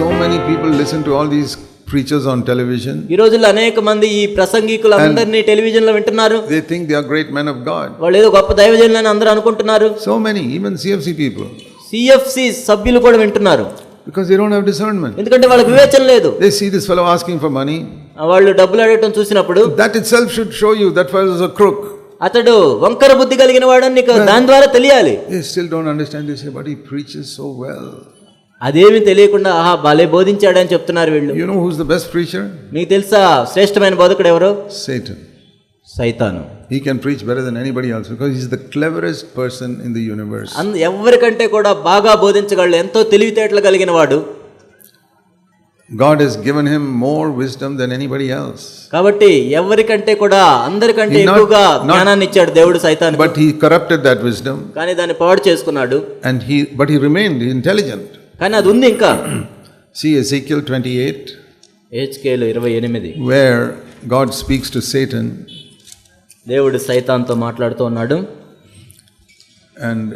so many people listen to all these preachers on television. ఈ రోజుల్లో అనేక మంది ఈ ప్రసంగికులందరినీ టెలివిజన్ లో వింటున్నారు. They think they are great men of God. వాళ్ళు ఏదో గొప్ప దైవజనులని అందరూ అనుకుంటున్నారు. So many, even CFC people. CFC సభ్యులు కూడా వింటున్నారు. Because they don't have discernment. ఎందుకంటే వాళ్ళకి వివేచన లేదు. They see this fellow asking for money. వాళ్ళు డబ్బులు అడగటం చూసినప్పుడు that itself should show you that fellow is a crook. అతడు వంకర బుద్ధి కలిగిన వాడని నీకు దాని ద్వారా తెలియాలి. They still don't understand. They say, but he preaches so well. అదేమి తెలియకుండా ఆహా భలే బోధించాడని చెప్తున్నారు వీళ్ళు. You know who's the best preacher? మీకు తెలుసా శ్రేష్టమైన బోధకుడు ఎవరు? Satan. సైతాను. He can preach better than anybody else because he's the cleverest person in the universe. ఎవరికంటే కూడా బాగా బోధించగలడు, ఎంతో తెలివితేటలు కలిగిన వాడు. God has given him more wisdom than anybody else. కాబట్టి ఎవరికంటే కూడా అందరికంటే ఎక్కువగా జ్ఞానాన్ని ఇచ్చాడు దేవుడు సైతానుకు. But he corrupted that wisdom. కానీ దాన్ని పాడు చేసుకున్నాడు. But he remained intelligent. కానీ అది ఉంది ఇంకా. See Ezekiel 28. Ezekiel 28. Where God speaks to Satan. దేవుడు సైతాన్తో మాట్లాడుతూ ఉన్నాడు. And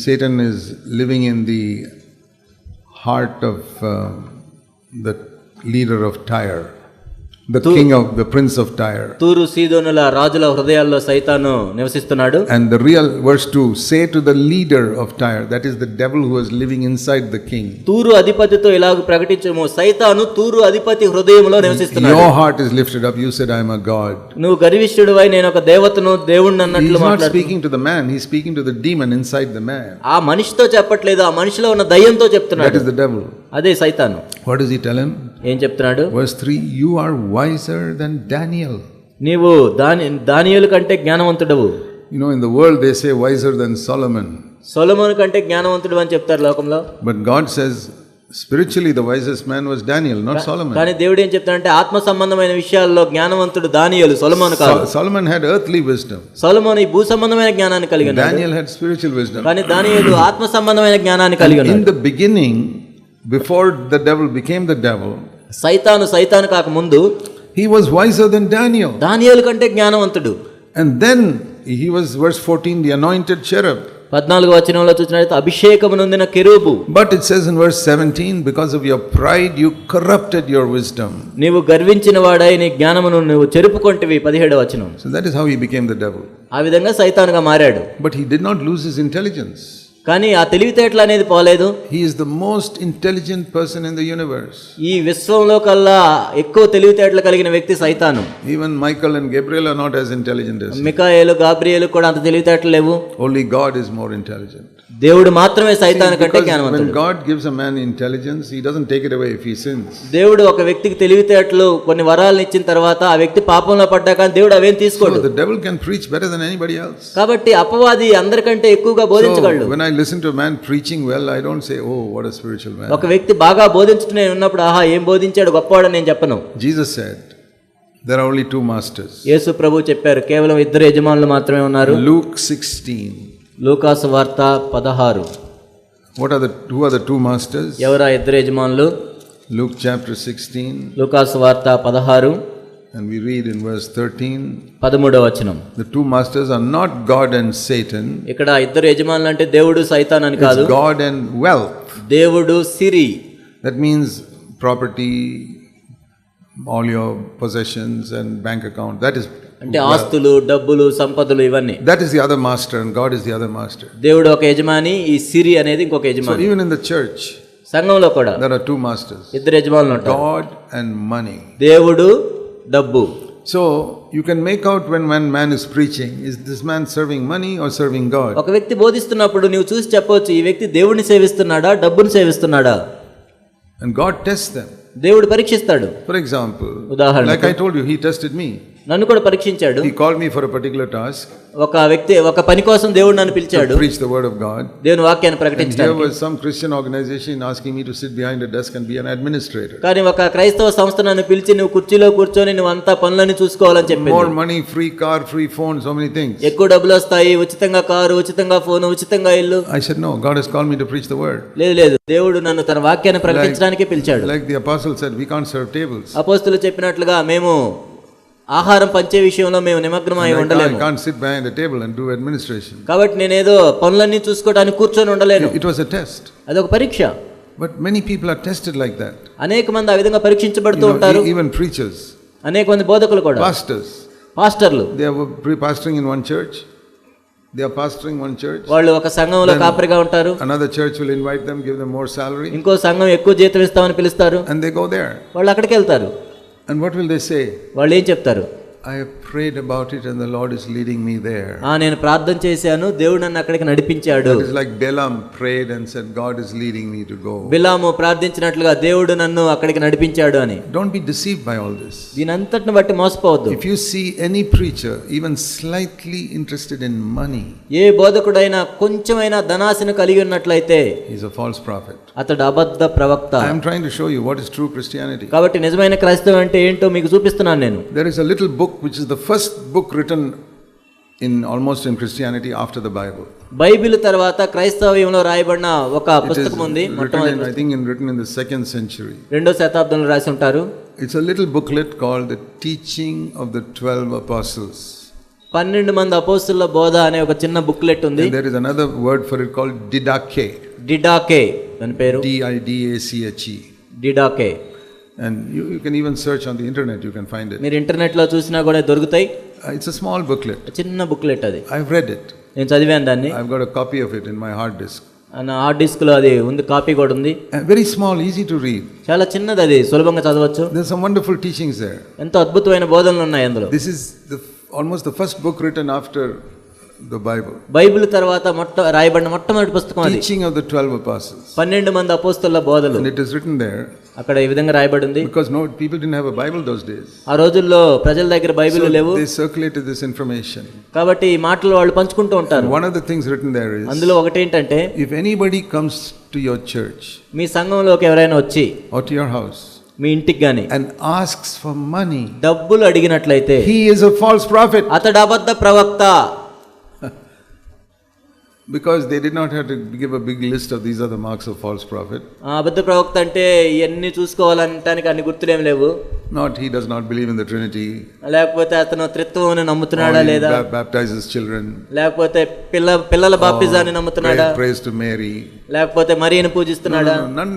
Satan is living in the heart of the leader of Tyre, the king of the prince of Tyre. తూరు సీదోనుల రాజుల హృదయాల్లో సైతాను నివసిస్తున్నాడు. And the real verse 2 say to the leader of Tyre, that is the devil who is living inside the king. తూరు అధిపతితో ఇలాగ ప్రకటించము, సైతాను తూరు అధిపతి హృదయంలో నివసిస్తున్నాడు. Your heart is lifted up, you said I am a god. నువ్వు గర్విష్ఠుడివై నేను ఒక దేవతను దేవుణ్ణి అన్నట్లు మాట్లాడుతున్నాడు. He is not speaking to the man, he is speaking to the demon inside the man. ఆ మనిషితో చెప్పట్లేదు, ఆ మనిషిలో ఉన్న దయ్యంతో చెప్తున్నాడు. That is the devil. అదే సైతాను. What does he tell him? ఏం చెప్తున్నాడు? Verse 3, you are wiser than Daniel. నీవు దానియేలు కంటే జ్ఞానవంతుడవు. You know, in the world they say wiser than Solomon. సొలొమోను కంటే జ్ఞానవంతుడు అని చెప్తారు లోకంలో. But God says spiritually the wisest man was Daniel, not Solomon. కానీ దేవుడు ఏం చెప్తాడంటే ఆత్మ సంబంధమైన విషయాల్లో జ్ఞానవంతుడు దానియేలు, సొలొమోను కాదు. Solomon had earthly wisdom. సొలొమోను ఈ భూ సంబంధమైన జ్ఞానాన్ని కలిగి ఉన్నాడు. Daniel had spiritual wisdom. కానీ దానియేలు ఆత్మ సంబంధమైన జ్ఞానాన్ని కలిగి ఉన్నాడు. In the beginning, before the devil became the devil, సైతాను కాక ముందు he was wiser than Daniel. దానియేలు కంటే జ్ఞానవంతుడు. And then he was, verse 14, the anointed cherub. 14వ వచనంలో చూసినట్లయితే అభిషేకము నొందిన కెరూబు. But it says in verse 17, because of your pride you corrupted your wisdom. నీవు గర్వించిన వాడై నీ జ్ఞానమును నువ్వు చెరుపుకొంటివి. 17వ వచనం. So that is how he became the devil. ఆ విధంగా సైతానుగా మారాడు. But he did not lose his intelligence. కానీ ఆ తెలివితేటలు అనేది పోలేదు. He is the most intelligent person in the universe. ఈ విశ్వంలో కల్లా ఎక్కువ తెలివితేటలు కలిగిన వ్యక్తి సైతాను. Even Michael and Gabriel are not as intelligent as him. మికాయేలు Gabriel కూడా అంత తెలివితేటలు లేవు. Only God is more intelligent. దేవుడు మాత్రమే సైతాను కంటే జ్ఞానవంతుడు. When God gives a man intelligence, he doesn't take it away if he sins. దేవుడు ఒక వ్యక్తికి తెలివితేటలు కొన్ని వరాలను ఇచ్చిన తర్వాత ఆ వ్యక్తి పాపంలో పడ్డాక దేవుడు అవేం తీసుకోడు. So the devil can preach better than anybody else. కాబట్టి అపవాది అందరికంటే ఎక్కువగా బోధించగలడు. So when I listen to a man preaching well, I don't say, oh, what a spiritual man. ఒక వ్యక్తి బాగా బోధించుతూనే ఉన్నప్పుడు ఆహా ఏం బోధించాడు గొప్పవాడని నేను చెప్పను. Jesus said there are only two masters. యేసు ప్రభు చెప్పారు కేవలం ఇద్దరు యజమానులు మాత్రమే ఉన్నారు. Luke 16. లూకాసు వార్త 16. Who are the two masters? ఎవరా ఇద్దరు యజమానులు? Luke chapter 16. లూకాసు వార్త 16. And we read in verse 13. 13వ వచనం. The two masters are not God and Satan. ఇక్కడ ఇద్దరు యజమానులు అంటే దేవుడు సైతాన్ అని కాదు. It's God and wealth. దేవుడు సిరి. That means property, all your possessions and bank account. That is అంటే ఆస్తులు, డబ్బులు, సంపదలు ఇవన్నీ. That is the other master and God is the other master. దేవుడు ఒక యజమాని, ఈ సిరి అనేది ఇంకొక యజమాని. So even in the church, సంఘంలో కూడా there are two masters. ఇద్దరు యజమానులు ఉంటారు. God and money. దేవుడు, డబ్బు. So you can make out when one man is preaching, is this man serving money or serving God? ఒక వ్యక్తి బోధిస్తున్నప్పుడు నీవు చూసి చెప్పవచ్చు ఈ వ్యక్తి దేవుడిని సేవిస్తున్నాడా, డబ్బుని సేవిస్తున్నాడా. And God tests them. దేవుడు పరీక్షిస్తాడు. For example, ఉదాహరణకు, like I told you, he tested me. నన్ను కూడా పరీక్షించాడు. He called me for a particular task. ఒక వ్యక్తి ఒక పని కోసం దేవుడు నన్ను పిలిచాడు. To preach the word of God. దేవుని వాక్యాన్ని ప్రకటించడానికి. There was some Christian organization asking me to sit behind a desk and be an administrator. కానీ ఒక క్రైస్తవ సంస్థ నన్ను పిలిచి నువ్వు కుర్చీలో కూర్చొని నువ్వు అంతా పనులని చూసుకోవాలని చెప్పింది. More money, free car, free phone, so many things. ఎక్కువ డబ్బులు వస్తాయి, ఉచితంగా కారు, ఉచితంగా ఫోన్, ఉచితంగా ఇల్లు. I said no, God has called me to preach the word. లేదు దేవుడు నన్ను తన వాక్యాన్ని ప్రకటించడానికి పిలిచాడు. Like the apostle said, we can't serve tables. అపోస్తలులు చెప్పినట్లుగా మేము ఆహారం పంచే విషయంలో మేము నిమగ్నమై ఉండలేము. I can't sit behind the table and do administration. కాబట్టి నేనేదో పనులన్నీ చూసుకోవడానికి కూర్చొని ఉండలేను. It was a test. అదొక పరీక్ష. But many people are tested like that. అనేక మంది ఆ విధంగా పరీక్షించబడుతూ ఉంటారు. Even preachers, అనేక మంది బోధకులు కూడా, pastors, పాస్టర్లు, they are pastoring in one church. They are pastoring one church. వాళ్ళు ఒక సంఘంలో కాపరిగా ఉంటారు. Another church will invite them, give them more salary. ఇంకో సంఘం ఎక్కువ జీతం ఇస్తామని పిలుస్తారు. And they go there. వాళ్ళు అక్కడికి వెళ్తారు. And what will they say? వాళ్ళు ఏం చెప్తారు? I have prayed about it and the Lord is leading me there. నేను ప్రార్థన చేశాను, దేవుడు నన్ను అక్కడికి నడిపించాడు. It is like Balaam prayed and said, God is leading me to go. బిలాము ప్రార్థించినట్లుగా దేవుడు నన్ను అక్కడికి నడిపించాడు అని. Don't be deceived by all this. దీనంతటిని బట్టి మోసపోవద్దు. If you see any preacher even slightly interested in money, ఏ బోధకుడైనా కొంచెమైనా ధనాశను కలిగి ఉన్నట్లయితే he is a false prophet. అతడు అబద్ధ ప్రవక్త. I am trying to show you what is true Christianity. కాబట్టి నిజమైన క్రైస్తవం అంటే ఏంటో మీకు చూపిస్తున్నాను నేను. There is a little book which is the first book written in almost in Christianity after the Bible. Bible తర్వాత క్రైస్తవ్యంలో రాయబడిన ఒక పుస్తకం ఉంది. I think written in the 2nd century. 2వ శతాబ్దంలో రాసి ఉంటారు. It's a little booklet called The Teaching of the 12 Apostles. 12 మంది అపోస్తలుల బోధ అనే ఒక చిన్న బుక్లెట్ ఉంది. And there is another word for it called Didache. డిడాకే దాని పేరు. Didache. డిడాకే. And you can even search on the internet, you can find it. మీరు internet లో చూసినా కూడా దొరుకుతాయి. It's a small booklet. చిన్న బుక్లెట్ అది. I've read it. నేను చదివాను దాన్ని. I've got a copy of it in my hard disk. నా హార్డ్ డిస్క్ లో అది ఉంది, కాపీ కూడా ఉంది. Very small, easy to read. చాలా చిన్నది, అది సులభంగా చదవచ్చు. There's some wonderful teachings there. ఎంతో అద్భుతమైన బోధనలు ఉన్నాయి అందులో. This is almost the first book written after the Bible. Bible తర్వాత రాయబడిన మొట్టమొదటి పుస్తకం అది. Teaching of the 12 Apostles. 12 మంది అపోస్తలుల బోధలు. And it is written there. అక్కడ ఈ విధంగా రాయబడి ఉంది. Because people didn't have a Bible those days. ఆ రోజుల్లో ప్రజల దగ్గర బైబిల్ లేవు. They circulated this information. కాబట్టి ఈ మాటలు వాళ్ళు పంచుకుంటూ ఉంటారు. One of the things written there is, అందులో ఒకటి ఏంటంటే, if anybody comes to your church, మీ సంఘంలోకి ఎవరైనా వచ్చి, or to your house, మీ ఇంటికి గాని, and asks for money, డబ్బులు అడిగినట్లయితే, he is a false prophet. అతడు అబద్ధ ప్రవక్త. Because they did not have to give a big list of these are the marks of false prophet. అబద్ధ ప్రవక్త అంటే ఇవన్నీ చూసుకోవాలంటానికి అన్ని గుర్తులేం లేవు. Not he does not believe in the Trinity. లేకపోతే అతను త్రిత్వమును నమ్ముతున్నాడా లేదా, baptizes children, లేకపోతే పిల్లల బాప్తిజాన్ని నమ్ముతున్నాడా, prays to Mary, లేకపోతే మరియను పూజిస్తున్నాడా.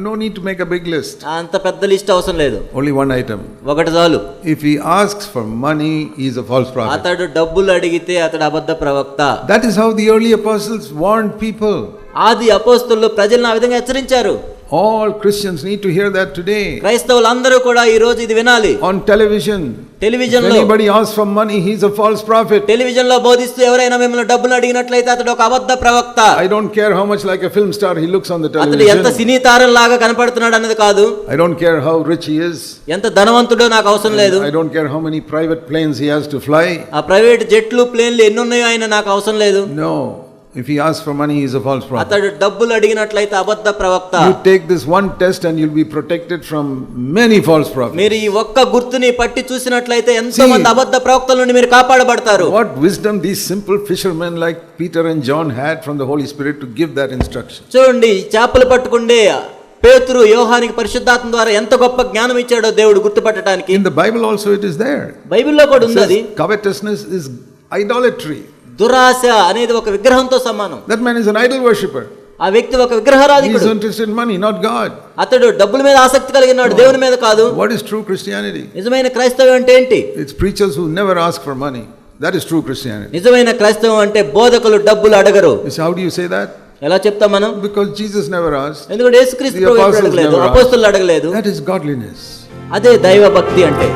No need to make a big list. అంత పెద్ద లిస్ట్ అవసరం లేదు. Only one item. ఒకటి చాలు. If he asks for money, he is a false prophet. అతడు డబ్బులు అడిగితే అతడు అబద్ధ ప్రవక్త. That is how the early apostles warned people. ఆది అపోస్తలులు ప్రజలను ఆ విధంగా హెచ్చరించారు. All Christians need to hear that today. క్రైస్తవులందరూ కూడా ఈ రోజు ఇది వినాలి. On television, టెలివిజన్ లో anybody asks for money, he is a false prophet. Television లో బోధిస్తూ ఎవరైనా మిమ్మల్ని డబ్బులు అడిగినట్లయితే అతడు ఒక అబద్ధ ప్రవక్త. I don't care how much like a film star he looks on the television. అతడు ఎంత సినీ తారలాగా కనపడుతున్నాడు అన్నది కాదు. I don't care how rich he is. ఎంత ధనవంతుడో నాకు అవసరం లేదు. I don't care how many private planes he has to fly. ఆ ప్రైవేట్ జెట్లు ప్లేన్లు ఎన్ని ఉన్నాయో ఆయన నాకు అవసరం లేదు. No. If he asks for money, he is a false prophet. అతడు డబ్బులు అడిగినట్లయితే అబద్ధ ప్రవక్త. You take this one test and you'll be protected from many false prophets. మీరు ఈ ఒక్క గుర్తుని పట్టి చూసినట్లయితే ఎంతో మంది అబద్ధ ప్రవక్తల నుండి మీరు కాపాడబడతారు. What wisdom these simple fishermen like Peter and John had from the Holy Spirit to give that instruction. చూడండి, చేపలు పట్టుకుండే పేతురు యోహానికి పరిశుద్ధాత్మ ద్వారా ఎంత గొప్ప జ్ఞానం ఇచ్చాడో దేవుడు గుర్తుపట్టడానికి. In the Bible also it is there. బైబిల్లో కూడా ఉంది అది. Covetousness is idolatry. దురాశ అనేది ఒక విగ్రహంతో సమానం. That man is an idol worshipper. ఆ వ్యక్తి ఒక విగ్రహారాధికుడు. He is interested in money, not God. అతడు డబ్బుల మీద ఆసక్తి కలిగినాడు, దేవుని మీద కాదు. What is true Christianity? నిజమైన క్రైస్తవం అంటే ఏంటి? It's preachers who never ask for money. That is true Christianity. నిజమైన క్రైస్తవం అంటే బోధకులు డబ్బులు అడగరు. How do you say that? ఎలా చెప్తాం మనం? Because Jesus never asked. ఎందుకంటే యేసుక్రీస్తు ప్రభువు అడగలేదు, అపోస్తలులు అడగలేదు. That is godliness. అదే దైవ భక్తి అంటే.